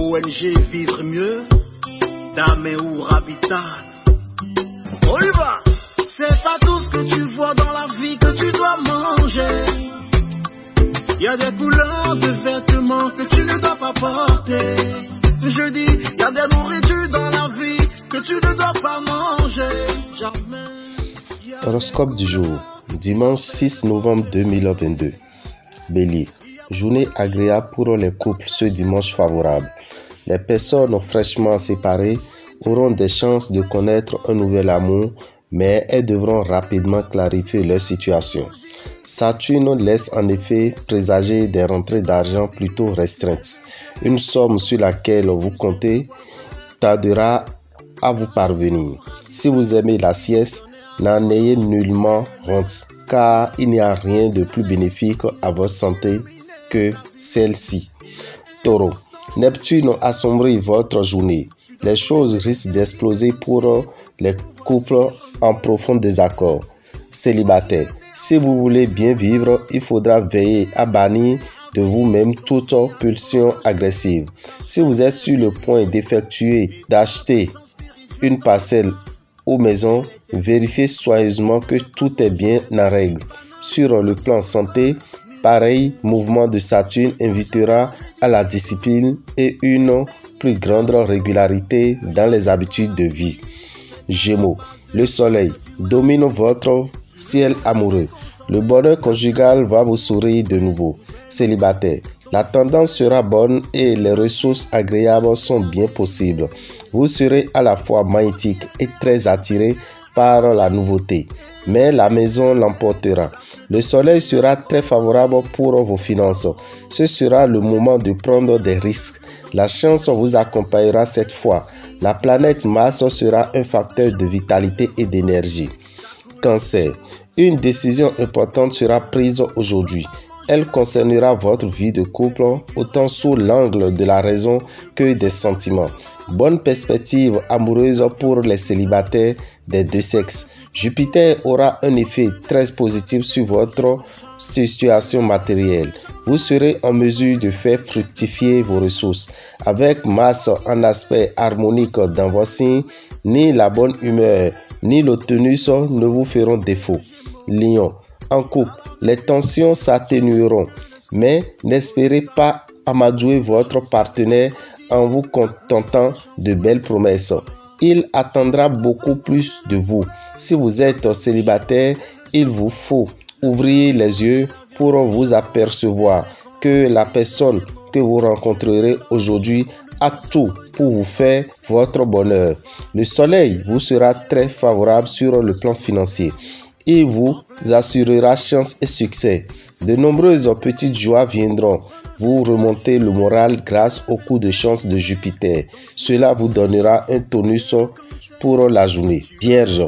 ONG Vivre Mieux, d'Améour Habitat. On y va! C'est pas tout ce que tu vois dans la vie que tu dois manger. Il y a des couleurs de vêtements que tu ne dois pas porter. Je dis, il y a des nourritures dans la vie que tu ne dois pas manger. Jamais. Horoscope du jour, dimanche 6 novembre 2022. Bélier, journée agréable pour les couples ce dimanche favorable. Les personnes fraîchement séparées auront des chances de connaître un nouvel amour, mais elles devront rapidement clarifier leur situation. Saturne laisse en effet présager des rentrées d'argent plutôt restreintes. Une somme sur laquelle vous comptez tardera à vous parvenir. Si vous aimez la sieste, n'en ayez nullement honte, car il n'y a rien de plus bénéfique à votre santé que celle-ci. Taureau, Neptune assombrit votre journée. Les choses risquent d'exploser pour les couples en profond désaccord. Célibataire, si vous voulez bien vivre, il faudra veiller à bannir de vous-même toute pulsion agressive. Si vous êtes sur le point d'acheter une parcelle ou maison, vérifiez soigneusement que tout est bien en règle. Sur le plan santé, pareil mouvement de Saturne invitera à la discipline et une plus grande régularité dans les habitudes de vie. Gémeaux, le soleil domine votre ciel amoureux. Le bonheur conjugal va vous sourire de nouveau. Célibataire, la tendance sera bonne et les ressources agréables sont bien possibles. Vous serez à la fois magnétique et très attiré par la nouveauté, mais la maison l'emportera. Le soleil sera très favorable pour vos finances. Ce sera le moment de prendre des risques. La chance vous accompagnera cette fois. La planète Mars sera un facteur de vitalité et d'énergie. Cancer, une décision importante sera prise aujourd'hui. Elle concernera votre vie de couple autant sous l'angle de la raison que des sentiments. Bonne perspective amoureuse pour les célibataires des deux sexes. Jupiter aura un effet très positif sur votre situation matérielle. Vous serez en mesure de faire fructifier vos ressources. Avec Mars en aspect harmonique dans vos signes, ni la bonne humeur ni le tonus ne vous feront défaut. Lion, en couple, les tensions s'atténueront, mais n'espérez pas amadouer votre partenaire en vous contentant de belles promesses. Il attendra beaucoup plus de vous. Si vous êtes célibataire, il vous faut ouvrir les yeux pour vous apercevoir que la personne que vous rencontrerez aujourd'hui a tout pour vous faire votre bonheur. Le soleil vous sera très favorable sur le plan financier. Il vous assurera chance et succès. De nombreuses petites joies viendront vous remonter le moral grâce au coup de chance de Jupiter. Cela vous donnera un tonus pour la journée. Vierge,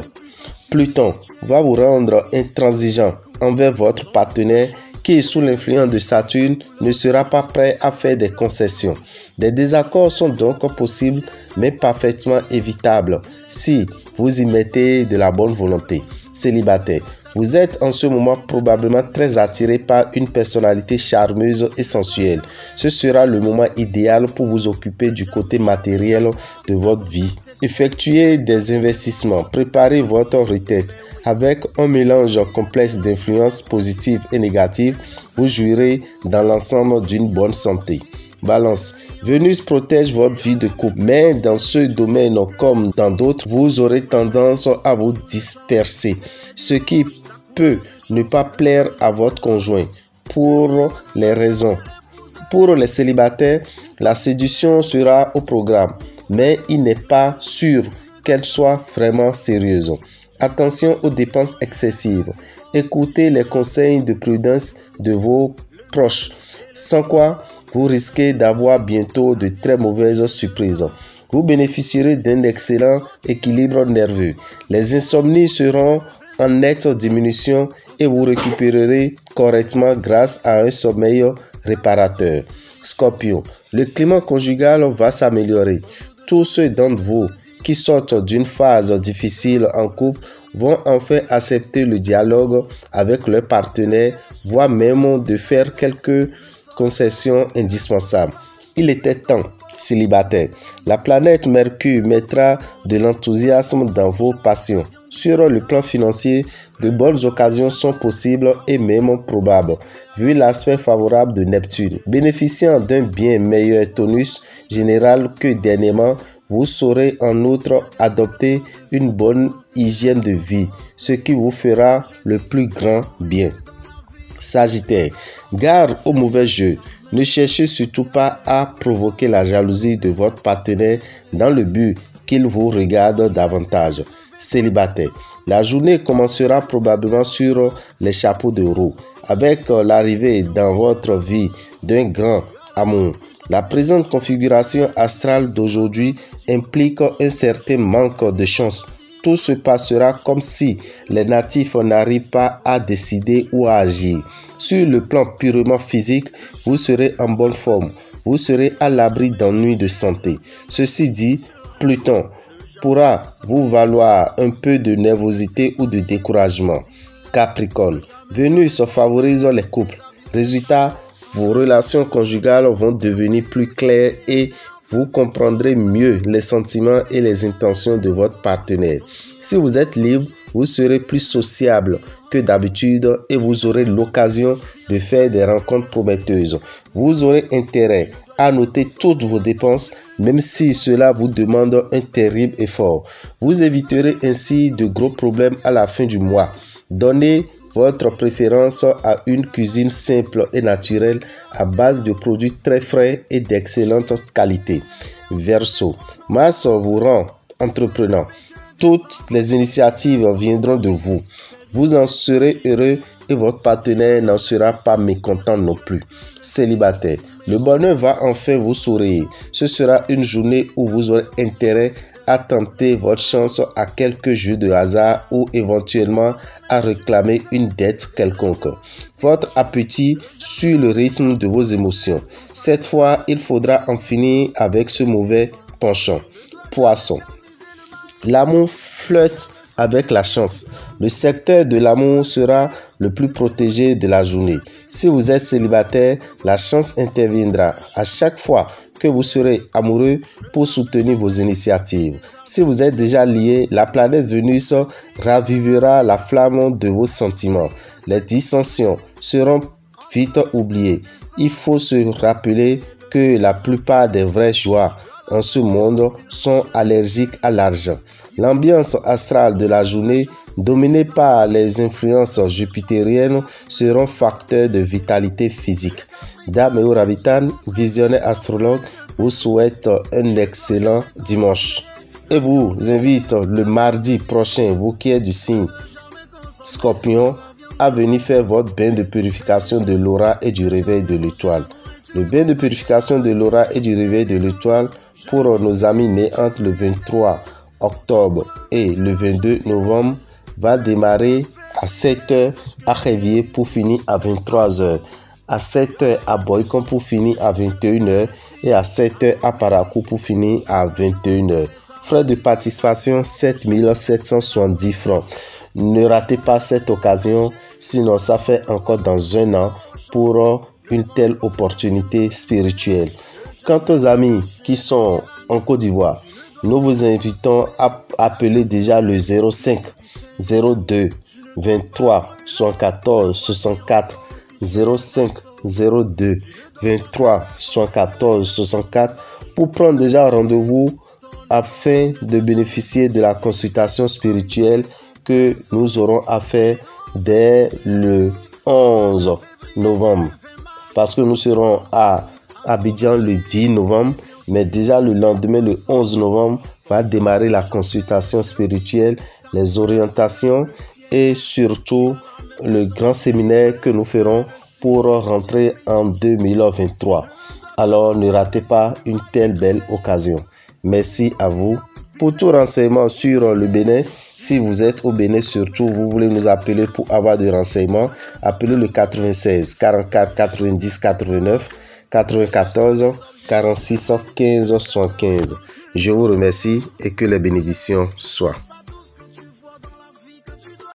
Pluton va vous rendre intransigeant envers votre partenaire qui, sous l'influence de Saturne, ne sera pas prêt à faire des concessions. Des désaccords sont donc possibles, mais parfaitement évitables si vous y mettez de la bonne volonté. Célibataire, vous êtes en ce moment probablement très attiré par une personnalité charmeuse et sensuelle. Ce sera le moment idéal pour vous occuper du côté matériel de votre vie. Effectuez des investissements, préparez votre retraite. Avec un mélange complexe d'influences positives et négatives, vous jouirez dans l'ensemble d'une bonne santé. Balance, Vénus protège votre vie de couple, mais dans ce domaine comme dans d'autres, vous aurez tendance à vous disperser, ce qui peut ne pas plaire à votre conjoint pour les raisons. Pour les célibataires, la séduction sera au programme, mais il n'est pas sûr qu'elle soit vraiment sérieuse. Attention aux dépenses excessives. Écoutez les conseils de prudence de vos proches, sans quoi vous risquez d'avoir bientôt de très mauvaises surprises. Vous bénéficierez d'un excellent équilibre nerveux. Les insomnies seront en nette diminution et vous récupérerez correctement grâce à un sommeil réparateur. Scorpion, le climat conjugal va s'améliorer. Tous ceux d'entre vous qui sortent d'une phase difficile en couple vont enfin accepter le dialogue avec leur partenaire, voire même de faire quelques concessions indispensables. Il était temps Célibataire, la planète Mercure mettra de l'enthousiasme dans vos passions. Sur le plan financier, de bonnes occasions sont possibles et même probables, vu l'aspect favorable de Neptune. Bénéficiant d'un bien meilleur tonus général que dernièrement, vous saurez en outre adopter une bonne hygiène de vie, ce qui vous fera le plus grand bien. Sagittaire, garde au mauvais jeu. Ne cherchez surtout pas à provoquer la jalousie de votre partenaire dans le but qu'il vous regarde davantage. Célibataire, la journée commencera probablement sur les chapeaux de roue, avec l'arrivée dans votre vie d'un grand amour. La présente configuration astrale d'aujourd'hui implique un certain manque de chance. Tout se passera comme si les natifs n'arrivent pas à décider ou à agir. Sur le plan purement physique, vous serez en bonne forme. Vous serez à l'abri d'ennuis de santé. Ceci dit, Pluton pourra vous valoir un peu de nervosité ou de découragement. Capricorne, Vénus favorise les couples. Résultat, vos relations conjugales vont devenir plus claires et vous comprendrez mieux les sentiments et les intentions de votre partenaire. Si vous êtes libre, vous serez plus sociable que d'habitude et vous aurez l'occasion de faire des rencontres prometteuses. Vous aurez intérêt à noter toutes vos dépenses, même si cela vous demande un terrible effort. Vous éviterez ainsi de gros problèmes à la fin du mois. Donnez votre préférence à une cuisine simple et naturelle à base de produits très frais et d'excellente qualité. Verseau, Mars vous rend entreprenant. Toutes les initiatives viendront de vous. Vous en serez heureux et votre partenaire n'en sera pas mécontent non plus. Célibataire, le bonheur va enfin vous sourire. Ce sera une journée où vous aurez intérêt à tenter votre chance à quelques jeux de hasard ou éventuellement à réclamer une dette quelconque. Votre appétit suit le rythme de vos émotions. Cette fois, il faudra en finir avec ce mauvais penchant. Poisson, l'amour flotte avec la chance. Le secteur de l'amour sera le plus protégé de la journée. Si vous êtes célibataire, la chance interviendra à chaque fois que vous serez amoureux pour soutenir vos initiatives. Si vous êtes déjà lié, la planète Vénus ravivera la flamme de vos sentiments. Les dissensions seront vite oubliées. Il faut se rappeler que la plupart des vraies joies en ce monde sont allergiques à l'argent. L'ambiance astrale de la journée, dominée par les influences jupitériennes, seront facteurs de vitalité physique. Dame Rabitan, visionnaire astrologue, vous souhaite un excellent dimanche. Et vous invite le mardi prochain, vous qui êtes du signe Scorpion, à venir faire votre bain de purification de l'aura et du réveil de l'étoile. Le bain de purification de l'aura et du réveil de l'étoile pour nos amis nés entre le 23 octobre et le 22 novembre va démarrer à 7h à Révier pour finir à 23h, à 7h à Boycon pour finir à 21h et à 7h à Parakou pour finir à 21h. Frais de participation 7 770 francs. Ne ratez pas cette occasion, sinon ça fait encore dans un an pour une telle opportunité spirituelle. Quant aux amis qui sont en Côte d'Ivoire, nous vous invitons à appeler déjà le 05 02 23 74 64 05 02 23 74 64 pour prendre déjà rendez-vous afin de bénéficier de la consultation spirituelle que nous aurons à faire dès le 11 novembre. Parce que nous serons à Abidjan le 10 novembre. Mais déjà le lendemain, le 11 novembre, va démarrer la consultation spirituelle, les orientations et surtout le grand séminaire que nous ferons pour rentrer en 2023. Alors ne ratez pas une telle belle occasion. Merci à vous. Pour tout renseignement sur le Bénin, si vous êtes au Bénin surtout, vous voulez nous appeler pour avoir des renseignements, appelez le 96 44 90 89 94 46 15 75. Je vous remercie et que les bénédictions soient.